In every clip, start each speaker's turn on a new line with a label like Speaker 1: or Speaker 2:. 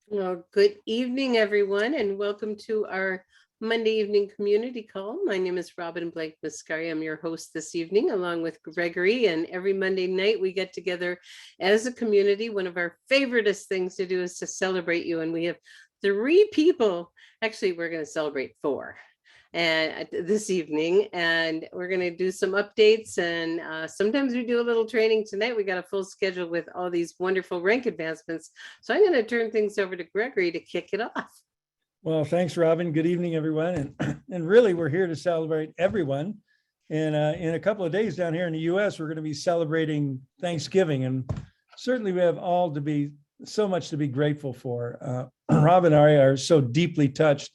Speaker 1: Well, good evening, everyone, and welcome to our Monday evening community call. My name is Robin Blank Mascari. I'm your host this evening, along with Gregory. And every Monday night, we get together as a community. One of our favoriteest things to do is to celebrate you. And we have three people. Actually, we're going to celebrate four and this evening, and we're going to do some updates, and sometimes we do a little training. Tonight we got a full schedule with all these wonderful rank advancements, so I'm going to turn things over to Gregory to kick it off.
Speaker 2: Well, thanks, Robin. Good evening, everyone. And really, we're here to celebrate everyone. And in a couple of days down here in the U.S., we're going to be celebrating Thanksgiving. And certainly we have all to be so much to be grateful for. Robin and I are so deeply touched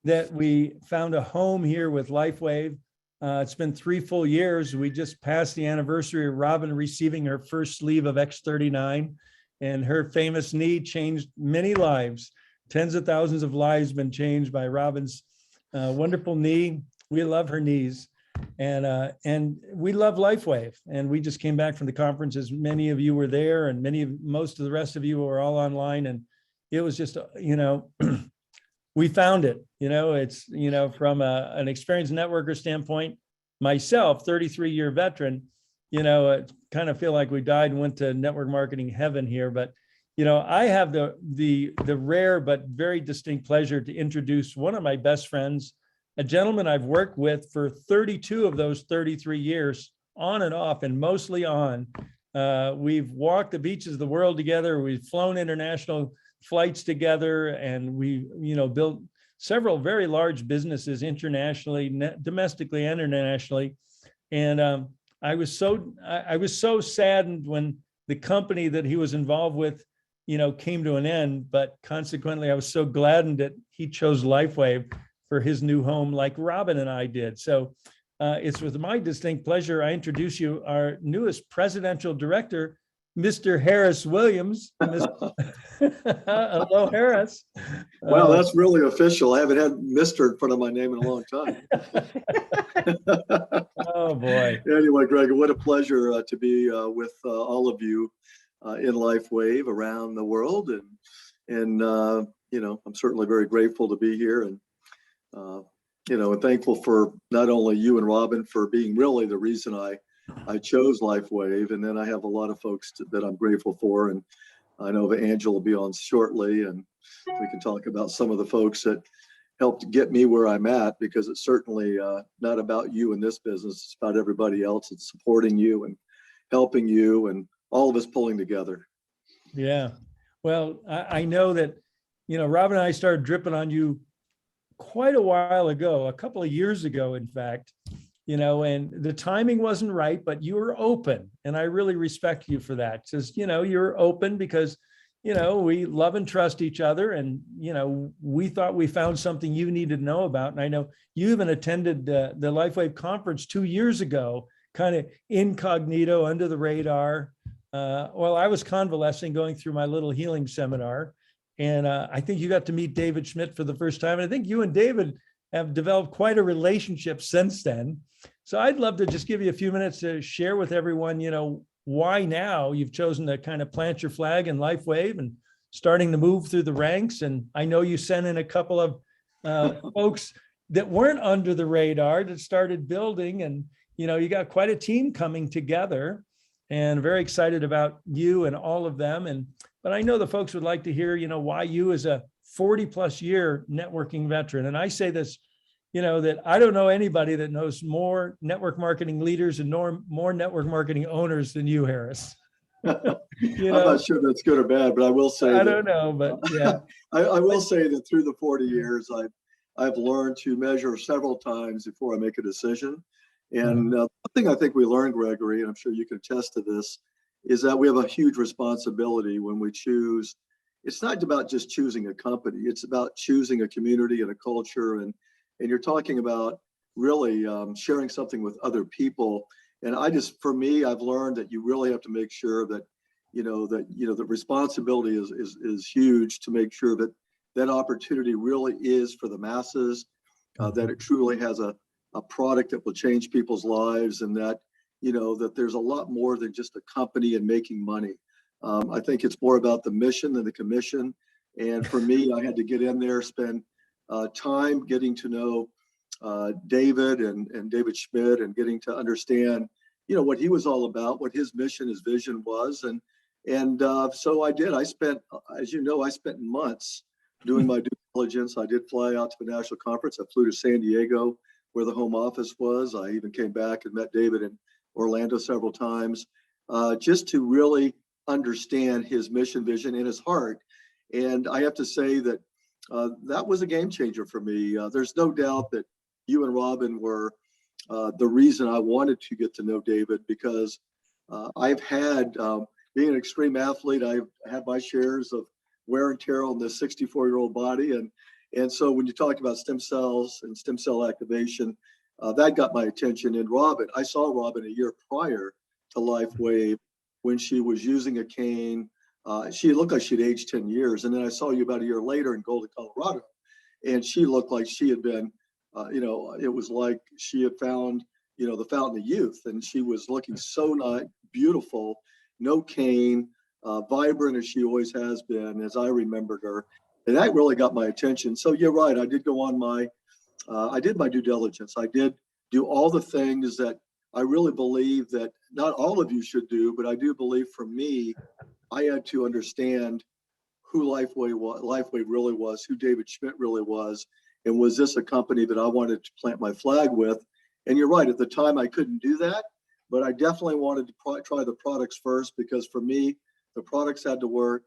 Speaker 2: that we found a home here with LifeWave. It's been 3 full years. We just passed the anniversary of Robin receiving her first sleeve of X39, and her famous knee changed many lives. Tens of thousands of lives been changed by Robin's wonderful knee. We love her knees, and we love LifeWave. And we just came back from the conference, as many of you were there, and most of the rest of you were all online. And it was just, we found it. It's from an experienced networker standpoint, myself, 33-year veteran. I kind of feel like we died and went to network marketing heaven here, but. I have the rare but very distinct pleasure to introduce one of my best friends, a gentleman I've worked with for 32 of those 33 years, on and off, and mostly on. We've walked the beaches of the world together. We've flown international flights together, and we, built several very large businesses internationally, domestically and internationally. And I was so saddened when the company that he was involved with came to an end, but consequently, I was so gladdened that he chose LifeWave for his new home, like Robin and I did. So it's with my distinct pleasure I introduce you our newest presidential director, Mr. Harris Williams. Hello, Harris.
Speaker 3: Wow, that's really official. I haven't had Mr. in front of my name in a long time.
Speaker 2: Oh boy.
Speaker 3: Anyway, Greg, what a pleasure to be with all of you in LifeWave around the world, and I'm certainly very grateful to be here, and and thankful for not only you and Robin for being really the reason I chose LifeWave, and then I have a lot of folks that I'm grateful for, and I know that Anjila will be on shortly, and we can talk about some of the folks that helped get me where I'm at, because it's certainly not about you in this business. It's about everybody else. It's supporting you and helping you, and all of us pulling together.
Speaker 2: Yeah. Well, I know that, Robin and I started dripping on you quite a while ago, a couple of years ago, in fact, and the timing wasn't right, but you were open. And I really respect you for that. Because, you're open because, we love and trust each other. And, we thought we found something you needed to know about. And I know you even attended the LifeWave conference 2 years ago, kind of incognito, under the radar. Well, I was convalescing, going through my little healing seminar, and I think you got to meet David Schmidt for the first time. And I think you and David have developed quite a relationship since then. So I'd love to just give you a few minutes to share with everyone, why now you've chosen to kind of plant your flag in LifeWave and starting to move through the ranks. And I know you sent in a couple of folks that weren't under the radar that started building, and you got quite a team coming together. And very excited about you and all of them. But I know the folks would like to hear, why you, as a 40+ year networking veteran. And I say this, that I don't know anybody that knows more network marketing leaders and more network marketing owners than you, Harris.
Speaker 3: I'm not sure that's good or bad, but I will say
Speaker 2: I don't know, but yeah.
Speaker 3: I will say that through the 40 years, I've learned to measure several times before I make a decision. And one thing I think we learned, Gregory, and I'm sure you can attest to this, is that we have a huge responsibility when we choose. It's not about just choosing a company. It's about choosing a community and a culture. And you're talking about really sharing something with other people. And for me, I've learned that you really have to make sure that, the responsibility is huge to make sure that that opportunity really is for the masses, that it truly has a product that will change people's lives, and that, that there's a lot more than just a company and making money. I think it's more about the mission than the commission. And for me, I had to get in there, spend time getting to know David and David Schmidt, and getting to understand, what he was all about, what his mission, his vision was. And so I did. I spent, as you know, I spent months doing my due diligence. I did fly out to the national conference. I flew to San Diego, where the home office was. I even came back and met David in Orlando several times, just to really understand his mission, vision, and his heart. And I have to say that that was a game changer for me. There's no doubt that you and Robin were the reason I wanted to get to know David, because I've had, being an extreme athlete, I've had my shares of wear and tear on the 64-year-old body. And so when you talk about stem cells and stem cell activation, that got my attention. And Robin, I saw Robin a year prior to LifeWave when she was using a cane. She looked like she'd aged 10 years. And then I saw you about a year later in Golden, Colorado, and she looked like she had been, it was like she had found, the fountain of youth. And she was looking so beautiful, no cane, vibrant as she always has been, as I remembered her. And that really got my attention. So you're right. I did go on I did my due diligence. I did do all the things that I really believe that not all of you should do, but I do believe for me, I had to understand who LifeWave really was, who David Schmidt really was, and was this a company that I wanted to plant my flag with? And you're right, at the time I couldn't do that, but I definitely wanted to try the products first, because for me, the products had to work.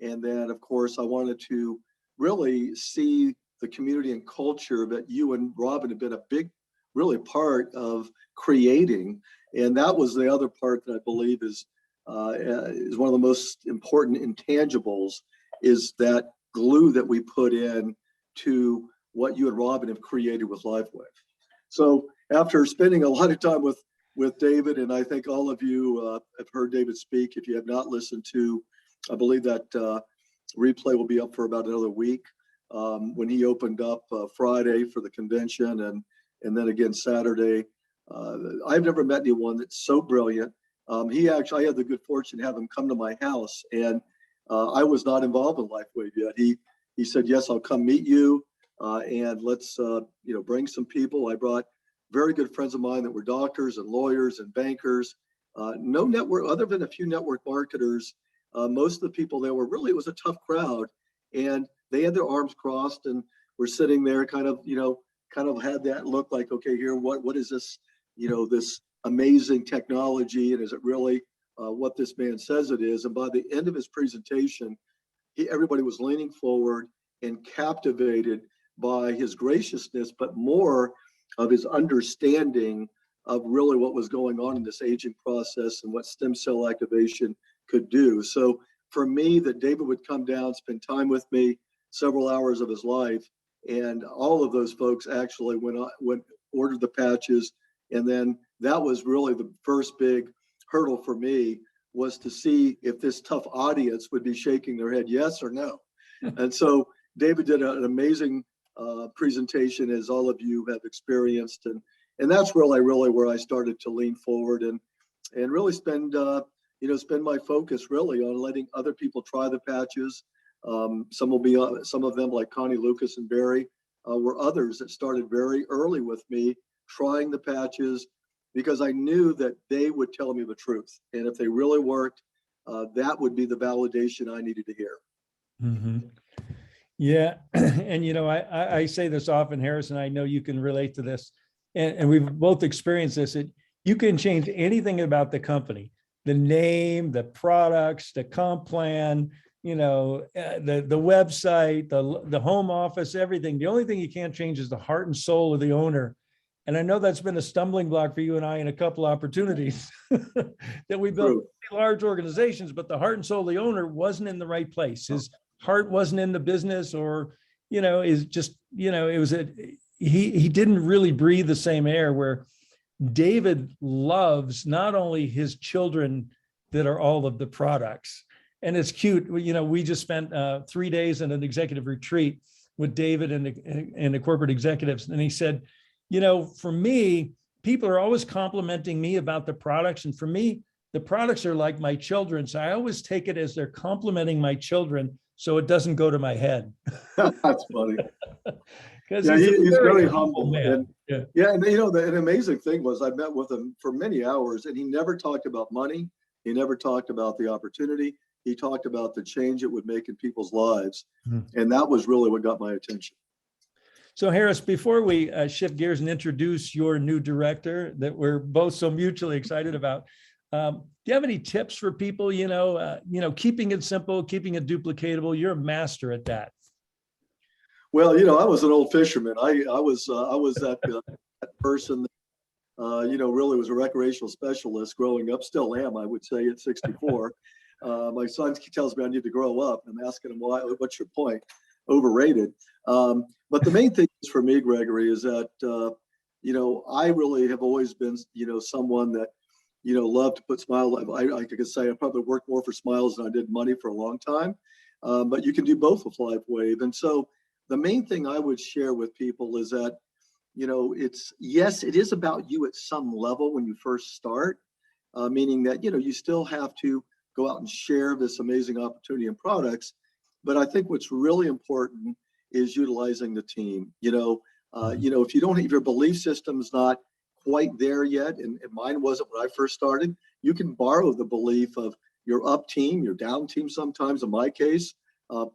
Speaker 3: And then, of course, I wanted to really see the community and culture that you and Robin have been a big, really part of creating. And that was the other part that I believe is one of the most important intangibles, is that glue that we put in to what you and Robin have created with LifeWave. So after spending a lot of time with David, and I think all of you have heard David speak. If you have not listened to, I believe that replay will be up for about another week, when he opened up Friday for the convention, and then again Saturday. I've never met anyone that's so brilliant. I had the good fortune to have him come to my house, and I was not involved in LifeWave yet. He said, yes, I'll come meet you, and let's bring some people. I brought very good friends of mine that were doctors and lawyers and bankers. No network, other than a few network marketers. Most of the people there it was a tough crowd, and they had their arms crossed and were sitting there kind of had that look like, okay, here, what is this, this amazing technology, and is it really what this man says it is? And by the end of his presentation, everybody was leaning forward and captivated by his graciousness, but more of his understanding of really what was going on in this aging process and what stem cell activation could do. So for me, that David would come down, spend time with me, several hours of his life, and all of those folks actually went ordered the patches. And then that was really the first big hurdle for me, was to see if this tough audience would be shaking their head yes or no. And so David did an amazing presentation, as all of you have experienced, and that's really where I started to lean forward and really spend my focus really on letting other people try the patches. Some of them, like Connie, Lucas, and Barry, were others that started very early with me trying the patches, because I knew that they would tell me the truth, and if they really worked, that would be the validation I needed to hear.
Speaker 2: Mm-hmm. Yeah. And, I say this often, Harrison, I know you can relate to this, and we've both experienced this. You can change anything about the company, the name, the products, the comp plan, the website, the home office, everything. The only thing you can't change is the heart and soul of the owner. And I know that's been a stumbling block for you and I in a couple of opportunities that we built large organizations, but the heart and soul of the owner wasn't in the right place. His heart wasn't in the business, or, is just, it was he didn't really breathe the same air, where David loves not only his children that are all of the products. And it's cute. We just spent 3 days in an executive retreat with David and the corporate executives. And he said, for me, people are always complimenting me about the products. And for me, the products are like my children. So I always take it as they're complimenting my children. so it doesn't go to my head.
Speaker 3: That's funny.
Speaker 2: Because
Speaker 3: Yeah, he's very humble.
Speaker 2: man.
Speaker 3: And yeah, and the amazing thing was I met with him for many hours, and he never talked about money. He never talked about the opportunity. He talked about the change it would make in people's lives. And that was really what got my attention.
Speaker 2: So Harris, before we shift gears and introduce your new director that we're both so mutually excited about, do you have any tips for people, keeping it simple, keeping it duplicatable? You're a master at that.
Speaker 3: Well, I was an old fisherman. I was that person that, really was a recreational specialist growing up. Still am, I would say, at 64. My son tells me I need to grow up. I'm asking him, why? What's your point? Overrated. But the main thing is for me, Gregory, is that, I really have always been, someone that, loved to put smile. I could say I probably worked more for smiles than I did money for a long time. But you can do both with LifeWave. And so the main thing I would share with people is that, it is about you at some level when you first start, meaning that, you still have to go out and share this amazing opportunity and products. But I think what's really important is utilizing the team. If you don't, if your belief system is not quite there yet, and mine wasn't when I first started, you can borrow the belief of your up team, your down team sometimes, in my case,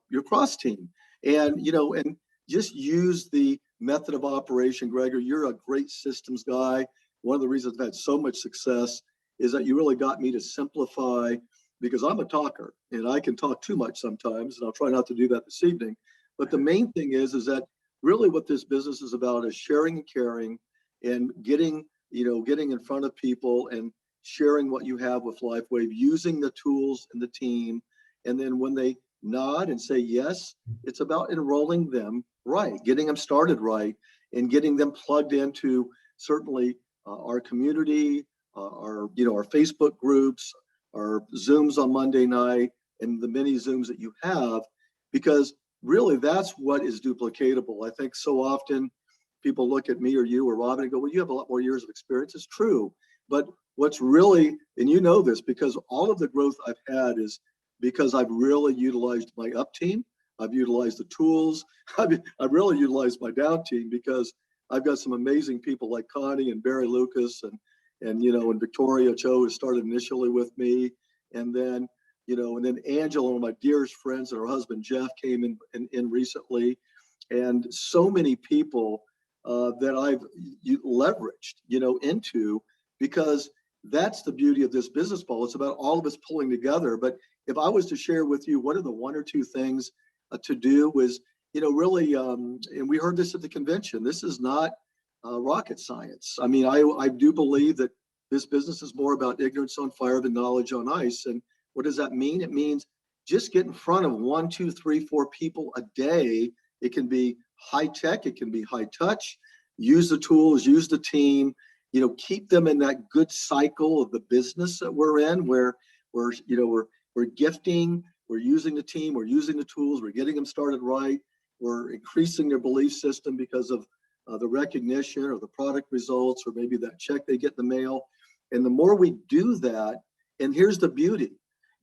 Speaker 3: your cross team. And, and just use the method of operation. Gregory, you're a great systems guy. One of the reasons I've had so much success is that you really got me to simplify, because I'm a talker and I can talk too much sometimes, and I'll try not to do that this evening. But the main thing is that really what this business is about is sharing and caring and getting in front of people and sharing what you have with LifeWave, using the tools and the team. And then when they nod and say yes, it's about enrolling them right, getting them started right, and getting them plugged into certainly our community, our Facebook groups, our Zooms on Monday night, and the many Zooms that you have, because really that's what is duplicatable. I think so often people look at me or you or Robin and go, well, you have a lot more years of experience. It's true. But what's really, and you know this, because all of the growth I've had is because I've really utilized my up team. I've utilized the tools. I've really utilized my down team, because I've got some amazing people like Connie and Barry Lucas and Victoria Cho, who started initially with me. And then, and then Angela, one of my dearest friends, and her husband, Jeff, came in recently. And so many people that I've leveraged, into, because that's the beauty of this business model. It's about all of us pulling together. But if I was to share with you, what are the one or two things to do is, really, and we heard this at the convention, this is not rocket science. I mean, I do believe that this business is more about ignorance on fire than knowledge on ice. And what does that mean? It means just get in front of 1, 2, 3, 4 people a day. It can be high tech, it can be high touch. Use the tools, use the team, keep them in that good cycle of the business that we're in, where we're gifting, we're using the team, we're using the tools, we're getting them started right, we're increasing their belief system because of the recognition or the product results, or maybe that check they get in the mail. And the more we do that, and here's the beauty,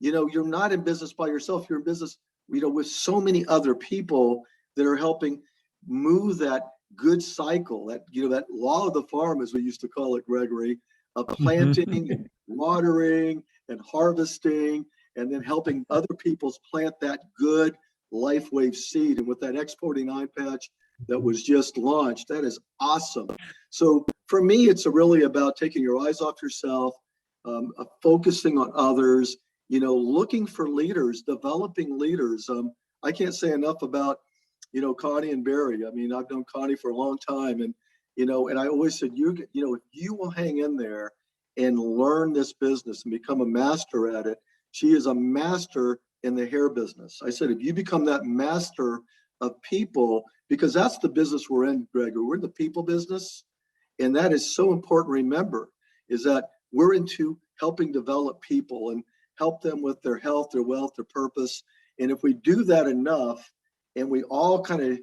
Speaker 3: you're not in business by yourself, you're in business, with so many other people that are helping move that good cycle, that, that law of the farm, as we used to call it, Gregory, of planting and watering and harvesting, and then helping other people's plant that good LifeWave seed. And with that X49 patch that was just launched, that is awesome. So for me, it's really about taking your eyes off yourself, focusing on others, looking for leaders, developing leaders. I can't say enough about, Connie and Barry. I mean, I've known Connie for a long time, and, and I always said, if you will hang in there and learn this business and become a master at it. She is a master in the hair business. I said, if you become that master of people, because that's the business we're in, Gregory, we're in the people business. And that is so important to remember, is that we're into helping develop people and help them with their health, their wealth, their purpose. And if we do that enough, and we all kind of,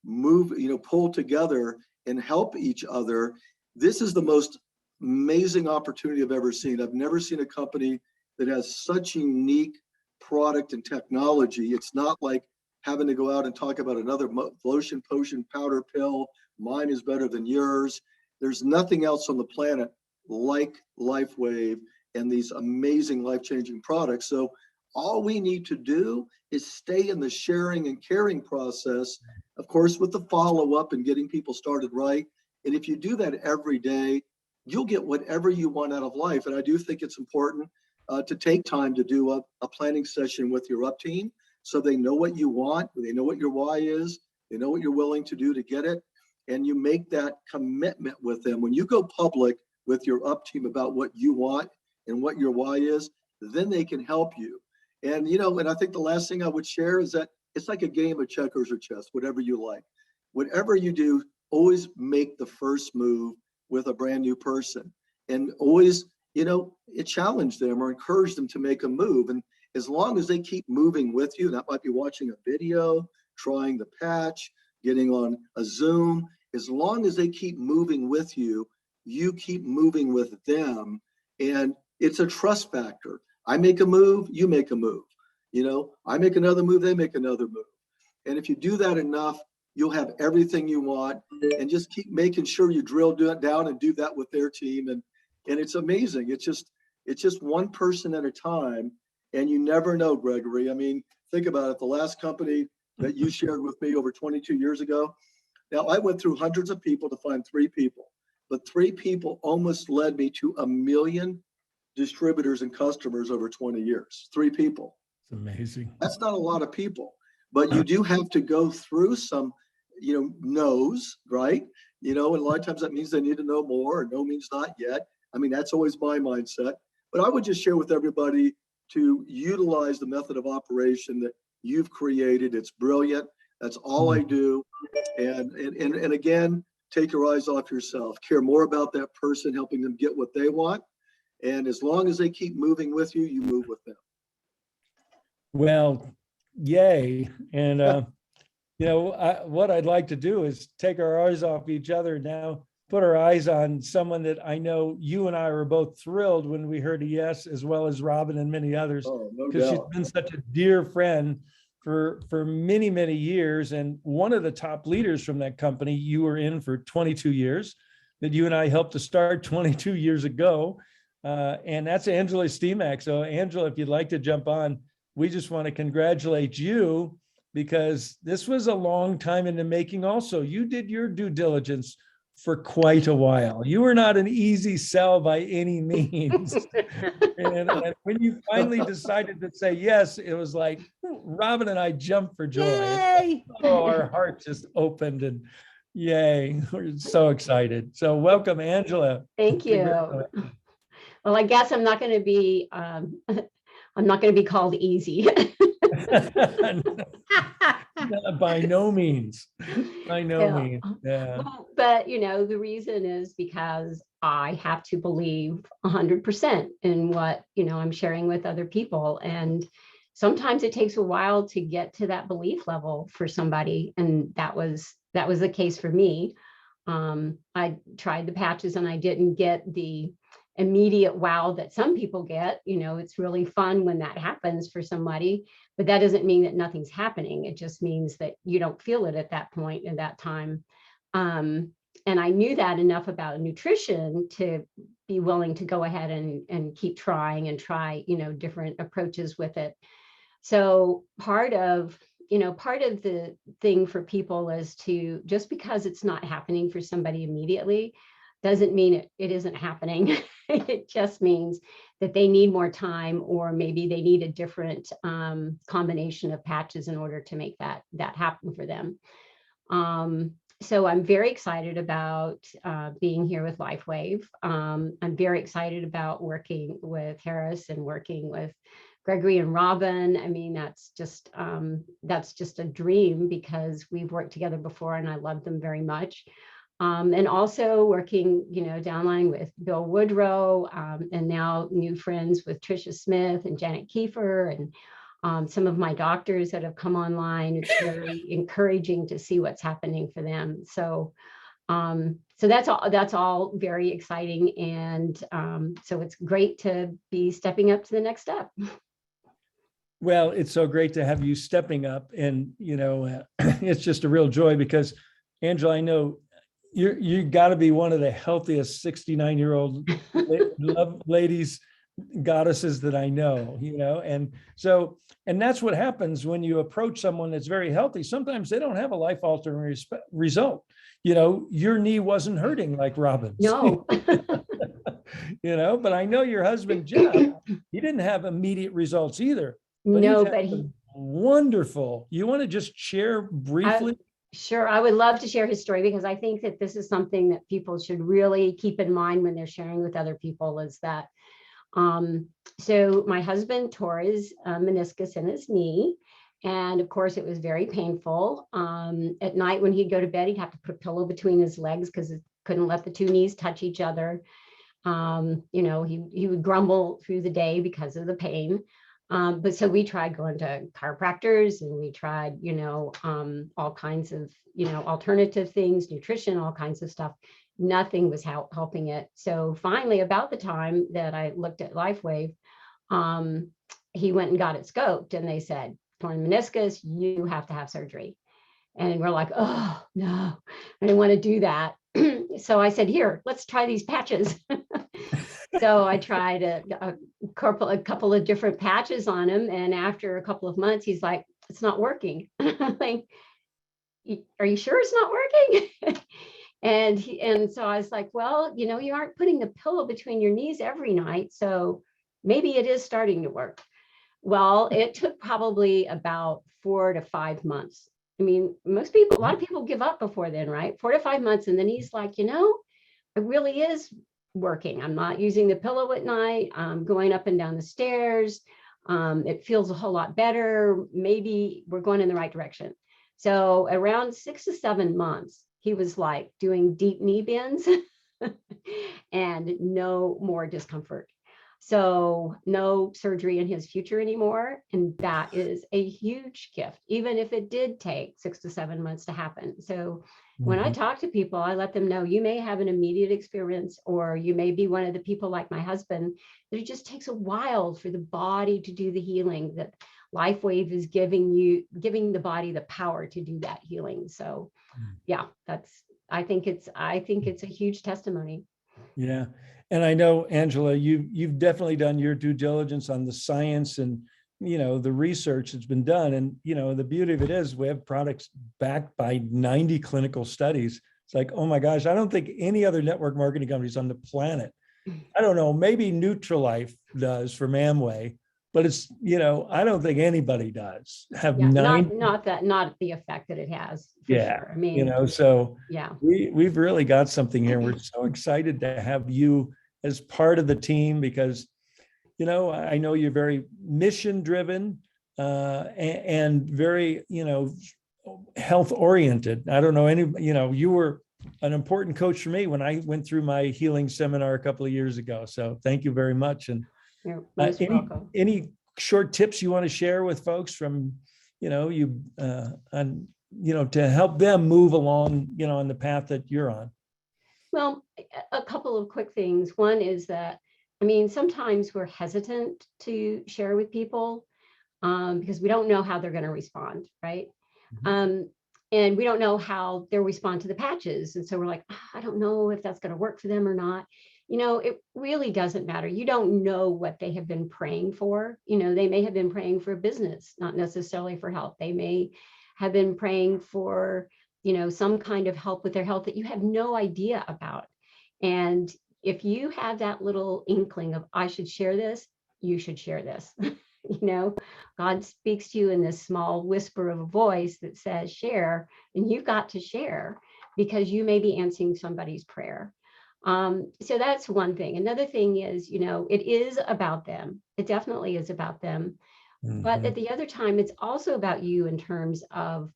Speaker 3: move, pull together and help each other, this is the most amazing opportunity I've ever seen. I've never seen a company that has such unique product and technology. It's not like having to go out and talk about another lotion, potion, powder, pill. Mine is better than yours. There's nothing else on the planet like LifeWave and these amazing life-changing products. So all we need to do is stay in the sharing and caring process, of course, with the follow-up and getting people started right. And if you do that every day, you'll get whatever you want out of life. And I do think it's important to take time to do a planning session with your up team so they know what you want, they know what your why is, they know what you're willing to do to get it. And you make that commitment with them. When you go public with your up team about what you want and what your why is, then they can help you. And, and I think the last thing I would share is that it's like a game of checkers or chess, whatever you like. Whatever you do, always make the first move with a brand new person, and always, challenge them or encourage them to make a move. And as long as they keep moving with you, that might be watching a video, trying the patch, getting on a Zoom, as long as they keep moving with you, you keep moving with them. And it's a trust factor. I make a move, you make a move. I make another move, they make another move. And if you do that enough, you'll have everything you want, and just keep making sure you drill down and do that with their team. And it's amazing. It's just one person at a time. And you never know, Gregory. I mean, think about it. The last company that you shared with me over 22 years ago. Now, I went through hundreds of people to find 3 people, but 3 people almost led me to 1 million distributors and customers over 20 years. 3 people.
Speaker 2: It's amazing.
Speaker 3: That's not a lot of people, but you do have to go through some, no's, right? And a lot of times that means they need to know more, or no means not yet. I mean, that's always my mindset. But I would just share with everybody to utilize the method of operation that you've created. It's brilliant. That's all I do. And again, take your eyes off yourself. Care more about that person, helping them get what they want. And as long as they keep moving with you, you move with them.
Speaker 2: Well, yay. And, what I'd like to do is take our eyes off each other now, put our eyes on someone that I know you and I were both thrilled when we heard a yes, as well as Robin and many others, because she's been such a dear friend for many, many years. And one of the top leaders from that company, you were in for 22 years, that you and I helped to start 22 years ago. And that's Anjila Stimack. So Angela, if you'd like to jump on, we just want to congratulate you, because this was a long time in the making. Also, you did your due diligence for quite a while. You were not an easy sell by any means. and when you finally decided to say yes, it was like Robin and I jumped for joy.
Speaker 1: Yay!
Speaker 2: Oh, our heart just opened, and yay, we're so excited. So welcome, Angela.
Speaker 4: Thank you. Well, I guess I'm not going to be called easy.
Speaker 2: By no means. By no means. Yeah.
Speaker 4: Well, but the reason is because I have to believe 100% in what I'm sharing with other people, and sometimes it takes a while to get to that belief level for somebody, and that was the case for me. I tried the patches and I didn't get the immediate wow that some people get. It's really fun when that happens for somebody, but that doesn't mean that nothing's happening. It just means that you don't feel it at that point in that time. And I knew that enough about nutrition to be willing to go ahead and keep trying and try, different approaches with it. So part of the thing for people is to, just because it's not happening for somebody immediately, doesn't mean it isn't happening. It just means that they need more time, or maybe they need a different combination of patches in order to make that happen for them. So I'm very excited about being here with LifeWave. I'm very excited about working with Harris and working with Gregory and Robin. I mean, that's just a dream, because we've worked together before and I love them very much. And also working, downline with Bill Woodrow, and now new friends with Tricia Smith and Janet Kiefer, and some of my doctors that have come online. It's very encouraging to see what's happening for them. So that's all very exciting. And so it's great to be stepping up to the next step.
Speaker 2: Well, it's so great to have you stepping up, and it's just a real joy because, Angela, I know you got to be one of the healthiest 69-year-old ladies, goddesses that I know, and so, and that's what happens when you approach someone that's very healthy. Sometimes they don't have a life-altering result. Your knee wasn't hurting like Robin's.
Speaker 4: No.
Speaker 2: But I know your husband, Jeff, he didn't have immediate results either. But
Speaker 4: No,
Speaker 2: he's had
Speaker 4: but
Speaker 2: some wonderful. You want to just share briefly?
Speaker 4: Sure, I would love to share his story because I think that this is something that people should really keep in mind when they're sharing with other people, is that so my husband tore his meniscus in his knee. And of course, it was very painful. At night when he'd go to bed, he'd have to put a pillow between his legs because it couldn't let the two knees touch each other. He would grumble through the day because of the pain. But so we tried going to chiropractors, and we tried, all kinds of, alternative things, nutrition, all kinds of stuff. Nothing was helping it. So finally, about the time that I looked at LifeWave, he went and got it scoped, and they said, torn meniscus, you have to have surgery. And we're like, oh no, I didn't want to do that. So I said, here, let's try these patches. So I tried a couple of different patches on him. And after a couple of months, he's like, it's not working. Like, are you sure it's not working? And so I was like, well, you aren't putting the pillow between your knees every night. So maybe it is starting to work. Well, it took probably about 4 to 5 months. I mean, a lot of people give up before then, right? 4 to 5 months. And then he's like, it really is working. I'm not using the pillow at night. I'm going up and down the stairs. It feels a whole lot better. Maybe we're going in the right direction. So around 6 to 7 months, he was like doing deep knee bends and no more discomfort. So no surgery in his future anymore. And that is a huge gift, even if it did take 6 to 7 months to happen. So when I talk to people, I let them know you may have an immediate experience, or you may be one of the people like my husband, that it just takes a while for the body to do the healing, that LifeWave is giving the body the power to do that healing. So yeah, I think it's a huge testimony.
Speaker 2: Yeah. And I know, Angela, you've definitely done your due diligence on the science and, the research that's been done. And, the beauty of it is we have products backed by 90 clinical studies. It's like, oh my gosh, I don't think any other network marketing companies on the planet, I don't know, maybe Nutrilife does from Amway, but it's, I don't think anybody does have 90.
Speaker 4: Not the effect that it has.
Speaker 2: Sure.
Speaker 4: I mean,
Speaker 2: so
Speaker 4: yeah,
Speaker 2: we've really got something here. We're so excited to have you as part of the team because, I know you're very mission driven and very, health oriented. I don't know you were an important coach for me when I went through my healing seminar a couple of years ago. So thank you very much. And
Speaker 4: you're most welcome.
Speaker 2: Any short tips you want to share with folks from, to help them move along, on the path that you're on?
Speaker 4: Well, a couple of quick things. One is that, sometimes we're hesitant to share with people because we don't know how they're going to respond, right? And we don't know how they'll respond to the patches. And so we're like, I don't know if that's going to work for them or not. It really doesn't matter. You don't know what they have been praying for. They may have been praying for business, not necessarily for health. They may have been praying for, some kind of help with their health that you have no idea about. And if you have that little inkling of, I should share this, you should share this. God speaks to you in this small whisper of a voice that says, share, and you've got to share because you may be answering somebody's prayer. So that's one thing. Another thing is, it is about them. It definitely is about them. But at the other time, it's also about you in terms of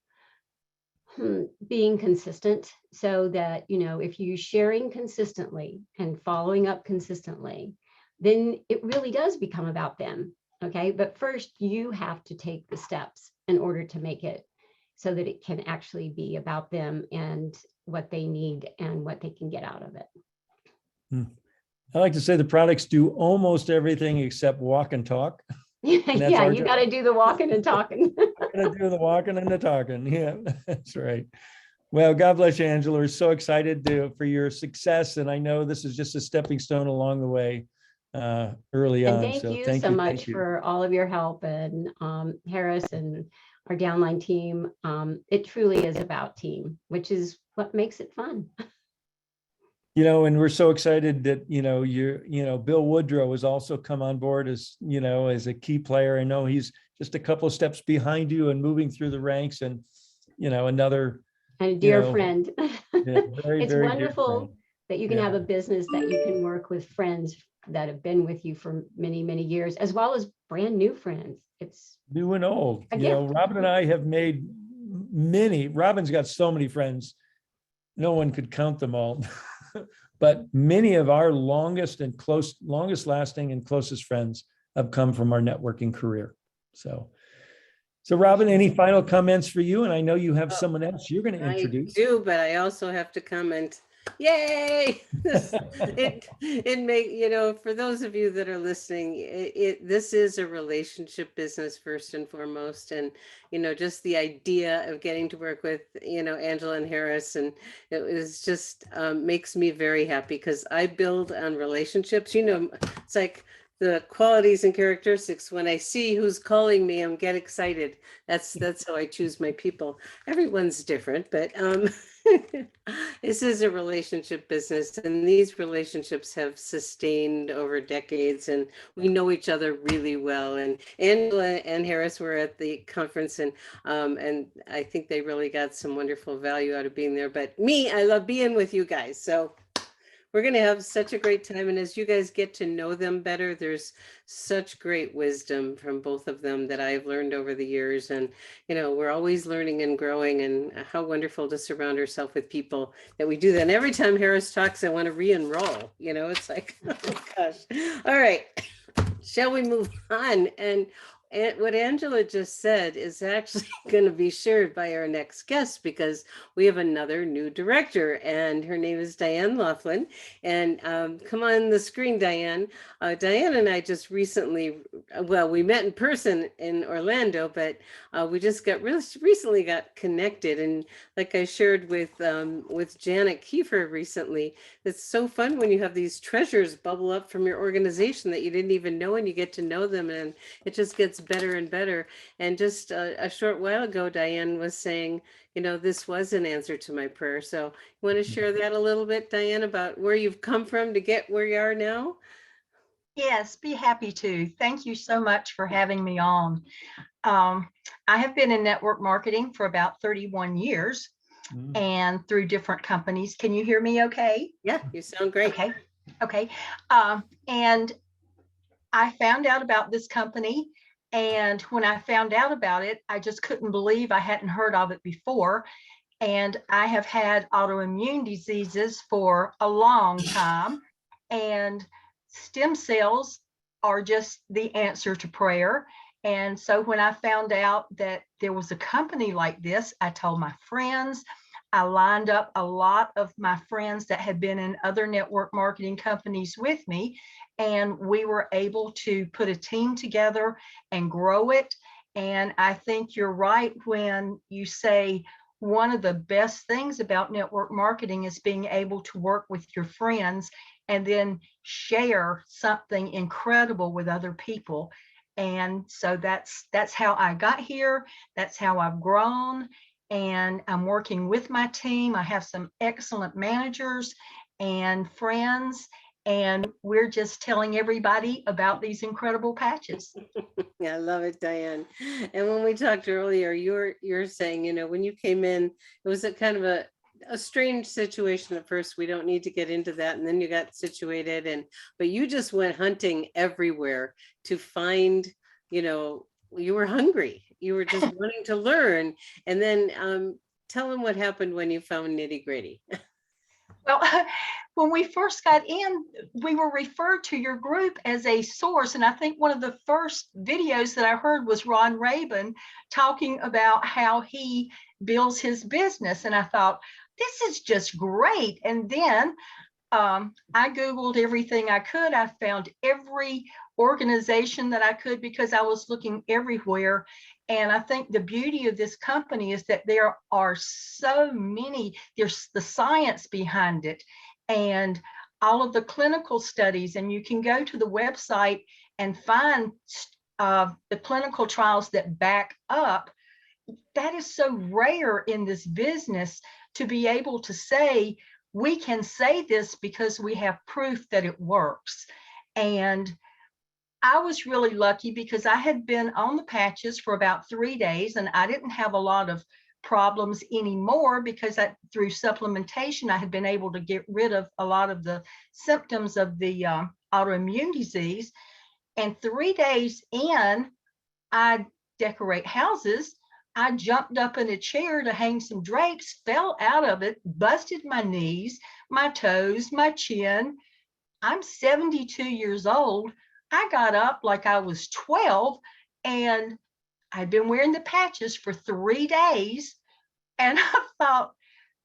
Speaker 4: being consistent, so that, if you're sharing consistently and following up consistently, then it really does become about them. Okay. But first you have to take the steps in order to make it so that it can actually be about them and what they need and what they can get out of it.
Speaker 2: I like to say the products do almost everything except walk and talk. that's
Speaker 4: Yeah,
Speaker 2: our
Speaker 4: you
Speaker 2: job.
Speaker 4: got to do the walking and talking.
Speaker 2: Gonna do the walking and the talking. Yeah, that's right. Well, God bless you, Angela. We're so excited for your success. And I know this is just a stepping stone along the way early
Speaker 4: And
Speaker 2: on.
Speaker 4: thank
Speaker 2: So
Speaker 4: you
Speaker 2: thank
Speaker 4: so
Speaker 2: you.
Speaker 4: much
Speaker 2: Thank you.
Speaker 4: for all of your help, and Harris and our downline team. It truly is about team, which is what makes it fun.
Speaker 2: And we're so excited that, Bill Woodrow has also come on board as a key player. I know he's just a couple of steps behind you and moving through the ranks, and, another,
Speaker 4: And a dear
Speaker 2: know,
Speaker 4: friend.
Speaker 2: very,
Speaker 4: It's
Speaker 2: very dear
Speaker 4: wonderful
Speaker 2: friend.
Speaker 4: that you can
Speaker 2: Yeah.
Speaker 4: have a business that you can work with friends that have been with you for many, many years, as well as brand new friends. It's
Speaker 2: New and old.
Speaker 4: a gift.
Speaker 2: Robin and I have made Robin's got so many friends. No one could count them all. But many of our longest lasting and closest friends have come from our networking career. So Robin, any final comments for you? And I know you have someone else you're going to introduce.
Speaker 1: I do, but I also have to comment. Yay! For those of you that are listening, this is a relationship business first and foremost, and just the idea of getting to work with Angela and Harris, and it was just makes me very happy because I build on relationships. It's like the qualities and characteristics. When I see who's calling me, I'm get excited. That's how I choose my people. Everyone's different, but this is a relationship business, and these relationships have sustained over decades, and we know each other really well. And Angela and Harris were at the conference, and I think they really got some wonderful value out of being there. But I love being with you guys. So we're going to have such a great time. And as you guys get to know them better, there's such great wisdom from both of them that I've learned over the years. And, we're always learning and growing, and how wonderful to surround ourselves with people that we do that. And every time Harris talks, I want to re-enroll. It's like, oh gosh. All right. Shall we move on? And what Angela just said is actually going to be shared by our next guest, because we have another new director, and her name is Diane Laughlin. And come on the screen, Diane. Diane and I just recently, we met in person in Orlando, but we just recently got connected. And like I shared with Janet Kiefer recently, it's so fun when you have these treasures bubble up from your organization that you didn't even know, and you get to know them, and it just gets better and better. And just a short while ago, Diane was saying, this was an answer to my prayer. So you want to share that a little bit, Diane, about where you've come from to get where you are now?
Speaker 5: Yes, be happy to. Thank you so much for having me on. I have been in network marketing for about 31 years and through different companies. Can you hear me okay?
Speaker 1: Yeah, you sound great.
Speaker 5: Okay. And I found out about this company. And when I found out about it, I just couldn't believe I hadn't heard of it before. And I have had autoimmune diseases for a long time. And stem cells are just the answer to prayer. And so when I found out that there was a company like this, I told my friends. I lined up a lot of my friends that had been in other network marketing companies with me, and we were able to put a team together and grow it. And I think you're right when you say one of the best things about network marketing is being able to work with your friends and then share something incredible with other people. And so that's how I got here. That's how I've grown. And I'm working with my team. I have some excellent managers and friends, and we're just telling everybody about these incredible patches.
Speaker 1: Yeah, I love it, Diane. And when we talked earlier, you're saying, when you came in, it was a kind of a strange situation at first. We don't need to get into that. And then you got situated, but you just went hunting everywhere to find, you were hungry. You were just wanting to learn. And then tell them what happened when you found nitty gritty.
Speaker 5: Well, when we first got in, we were referred to your group as a source. And I think one of the first videos that I heard was Ron Rabin talking about how he builds his business. And I thought, this is just great. And then I Googled everything I could. I found every organization that I could because I was looking everywhere. And I think the beauty of this company is that there are so many, there's the science behind it and all of the clinical studies. And you can go to the website and find the clinical trials that back up. That is so rare in this business to be able to say, we can say this because we have proof that it works. And I was really lucky because I had been on the patches for about 3 days and I didn't have a lot of problems anymore because through supplementation, I had been able to get rid of a lot of the symptoms of the autoimmune disease. And 3 days in, I decorate houses. I jumped up in a chair to hang some drapes, fell out of it, busted my knees, my toes, my chin. I'm 72 years old. I got up like I was 12 and I'd been wearing the patches for 3 days. And I thought,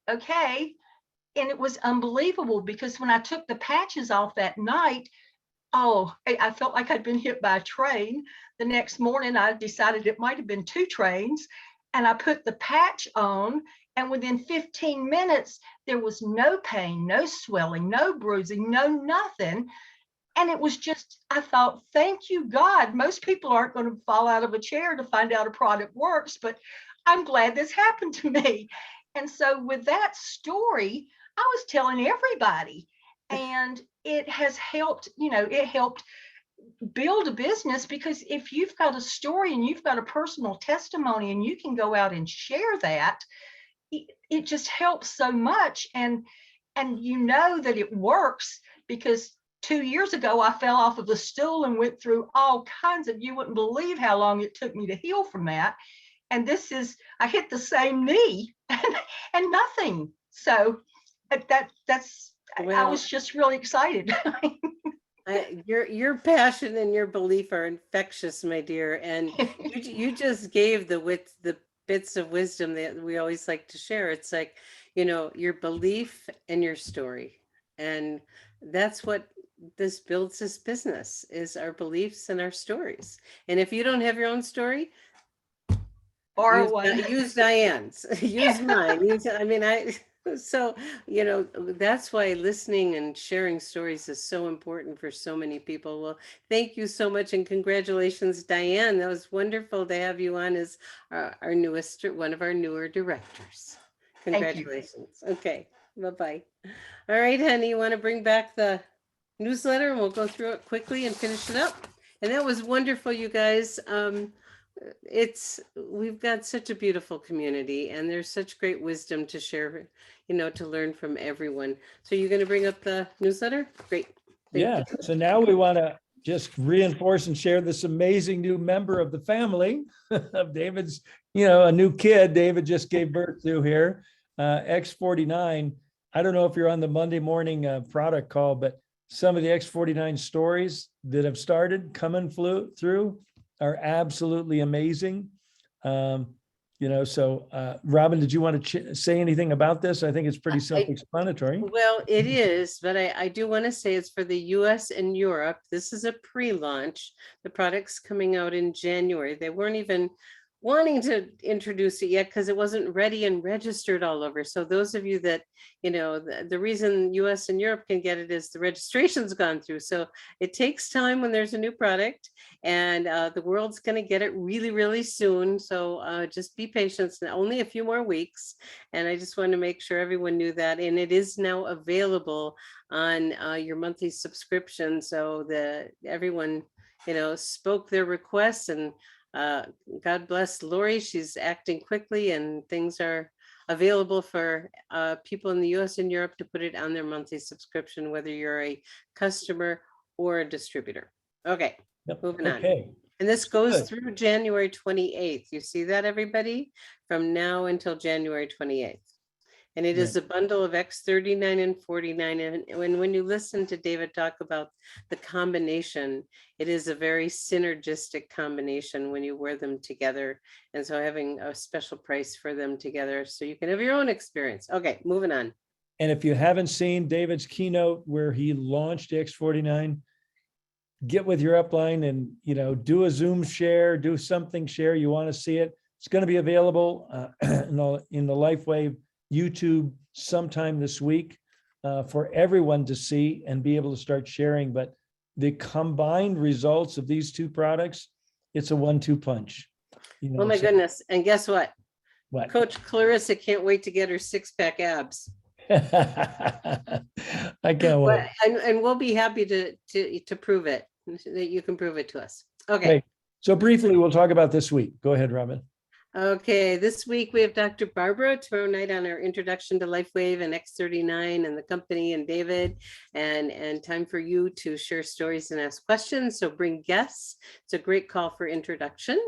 Speaker 5: okay. And it was unbelievable because when I took the patches off that night, oh, I felt like I'd been hit by a train. The next morning, I decided it might have been 2 trains. And I put the patch on. And within 15 minutes, there was no pain, no swelling, no bruising, no nothing. And it was just, I thought, thank you, God. Most people aren't going to fall out of a chair to find out a product works, but I'm glad this happened to me. And so with that story, I was telling everybody. And it has helped, it helped build a business because if you've got a story and you've got a personal testimony and you can go out and share that, it just helps so much. And you know that it works because 2 years ago, I fell off of the stool and went through all kinds of, you wouldn't believe how long it took me to heal from that. And I hit the same knee and nothing. So that's, I was just really excited.
Speaker 1: Your passion and your belief are infectious, my dear. And you just gave the bits of wisdom that we always like to share. It's like, your belief and your story. And that's what this builds this business is our beliefs and our stories. And if you don't have your own story, use Diane's, use mine. So, that's why listening and sharing stories is so important for so many people. Well, thank you so much. And congratulations, Diane. That was wonderful to have you on as our newest, one of our newer directors. Congratulations. Okay. Bye-bye. All right, honey, you want to bring back the newsletter and we'll go through it quickly and finish it up. And that was wonderful, you guys. We've got such a beautiful community and there's such great wisdom to share, to learn from everyone. So you're going to bring up the newsletter? Great.
Speaker 2: Yeah. So now we want to just reinforce and share this amazing new member of the family of David's, a new kid David just gave birth to here, X49. I don't know if you're on the Monday morning product call, but some of the X49 stories that have started coming through are absolutely amazing. So Robin, did you want to say anything about this? I think it's pretty self-explanatory.
Speaker 1: Well, it is, but I do want to say it's for the US and Europe. This is a pre-launch. The product's coming out in January. They weren't even wanting to introduce it yet because it wasn't ready and registered all over. So those of you that, the reason US and Europe can get it is the registration's gone through. So it takes time when there's a new product and the world's going to get it really, really soon. So just be patient. It's only a few more weeks. And I just want to make sure everyone knew that. And it is now available on your monthly subscription. So everyone, spoke their requests and God bless Lori. She's acting quickly and things are available for people in the US and Europe to put it on their monthly subscription, whether you're a customer or a distributor. Okay, moving on. And this goes through January 28th. You see that, everybody? From now until January 28th. And it is a bundle of X39 and 49. And when you listen to David talk about the combination, it is a very synergistic combination when you wear them together. And so having a special price for them together so you can have your own experience. Okay, moving on.
Speaker 2: And if you haven't seen David's keynote where he launched X49, get with your upline and, do a Zoom share, do something share. You want to see it. It's going to be available in the LifeWave YouTube sometime this week for everyone to see and be able to start sharing. But the combined results of these two products, it's a 1-2 punch.
Speaker 1: Oh my goodness. And guess what?
Speaker 2: What?
Speaker 1: Coach Clarissa can't wait to get her 6-pack abs.
Speaker 2: I can't wait.
Speaker 1: And we'll be happy to prove it, that you can prove it to us. Okay.
Speaker 2: Okay. So briefly, we'll talk about this week. Go ahead, Robin.
Speaker 1: Okay, this week we have Dr. Barbara tomorrow night on our introduction to LifeWave and X39 and the company and David, and time for you to share stories and ask questions. So bring guests. It's a great call for introduction,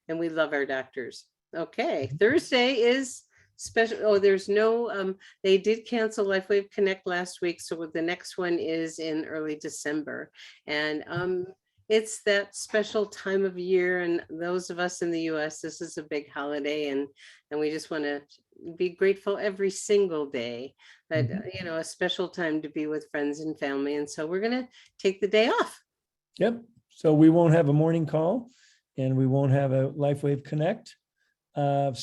Speaker 1: and we love our doctors. Okay, Thursday is special. Oh, there's no, they did cancel LifeWave Connect last week. So the next one is in early December. And it's that special time of year. And those of us in the US, this is a big holiday. And we just want to be grateful every single day that, a special time to be with friends and family. And so we're going to take the day off.
Speaker 2: Yep. So we won't have a morning call and we won't have a LifeWave Connect.
Speaker 1: And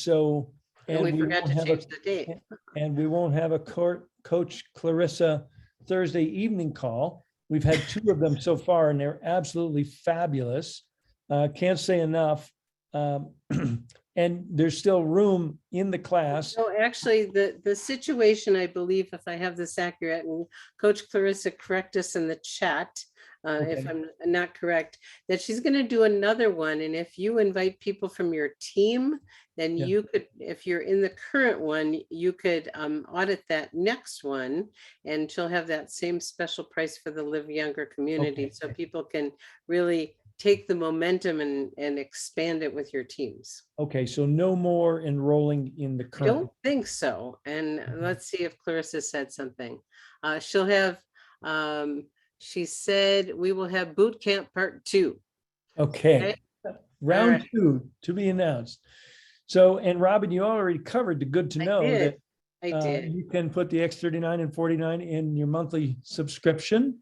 Speaker 1: we forgot to change the date.
Speaker 2: And we won't have a Coach Clarissa Thursday evening call. We've had 2 of them so far, and they're absolutely fabulous. Can't say enough. And there's still room in the class.
Speaker 1: So actually, the situation, I believe, if I have this accurate, and Coach Clarissa, correct us in the chat, if I'm not correct, that she's going to do another one. And if you invite people from your team, then you could, if you're in the current one, you could audit that next one, and she'll have that same special price for the Live Younger community. So people can really take the momentum and expand it with your teams.
Speaker 2: Okay, so no more enrolling in the
Speaker 1: I
Speaker 2: current.
Speaker 1: don't think so. And let's see if Clarissa said something. She'll have, she said, we will have boot camp part 2.
Speaker 2: Okay. Round 2 to be announced. So, and Robin, you already covered the good to know that
Speaker 1: I did.
Speaker 2: you can put the X39 and 49 in your monthly subscription.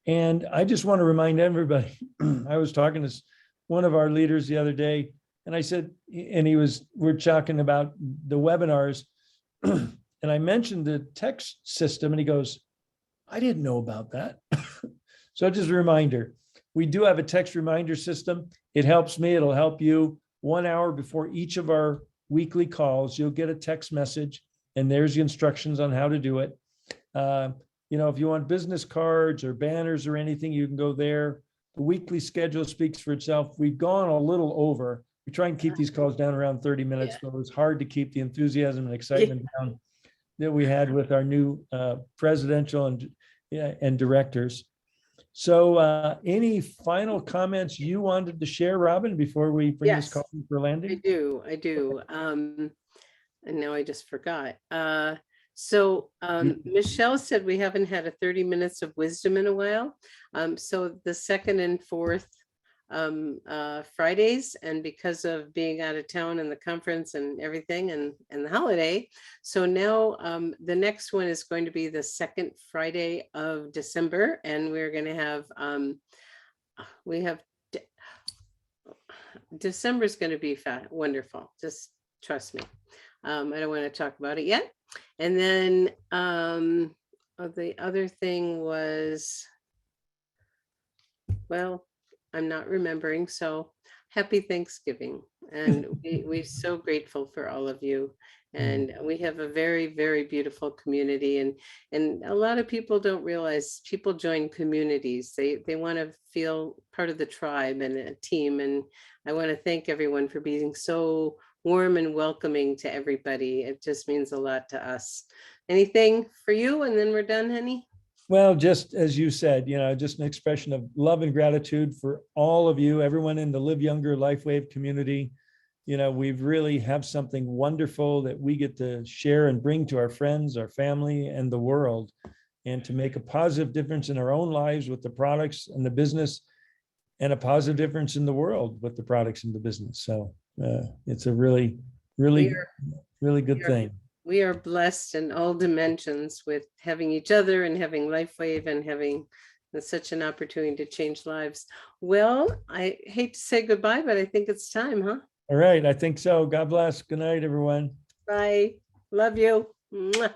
Speaker 2: And I just want to remind everybody, I was talking to one of our leaders the other day, and I said, and we're talking about the webinars, and I mentioned the text system, and he goes, I didn't know about that. So just a reminder, we do have a text reminder system. It helps me, it'll help you. 1 hour before each of our weekly calls, you'll get a text message, and there's the instructions on how to do it. If you want business cards or banners or anything, you can go there. The weekly schedule speaks for itself. We've gone a little over. We try and keep these calls down around 30 minutes, but it was hard to keep the enthusiasm and excitement down that we had with our new presidential and directors. So any final comments you wanted to share, Robin, before we bring this call for landing?
Speaker 1: I do. And now I just forgot. So Michelle said we haven't had a 30 minutes of wisdom in a while. So the 2nd and 4th Fridays, and because of being out of town and the conference and everything and the holiday. So now the next one is going to be the 2nd Friday of December, and we're going to have, December is going to be wonderful. Just trust me. I don't want to talk about it yet. And then the other thing was, well, I'm not remembering. So happy Thanksgiving. And we're so grateful for all of you. And we have a very, very beautiful community. And a lot of people don't realize people join communities. They want to feel part of the tribe and a team. And I want to thank everyone for being so warm and welcoming to everybody. It just means a lot to us. Anything for you? And then we're done, honey.
Speaker 2: Well, just as you said, just an expression of love and gratitude for all of you, everyone in the Live Younger LifeWave community. We really have something wonderful that we get to share and bring to our friends, our family, and the world, and to make a positive difference in our own lives with the products and the business, and a positive difference in the world with the products and the business. So it's a really, really, really good thing.
Speaker 1: We are blessed in all dimensions with having each other and having LifeWave and having such an opportunity to change lives. Well, I hate to say goodbye, but I think it's time, huh?
Speaker 2: All right, I think so. God bless. Good night, everyone.
Speaker 1: Bye. Love you. Mwah.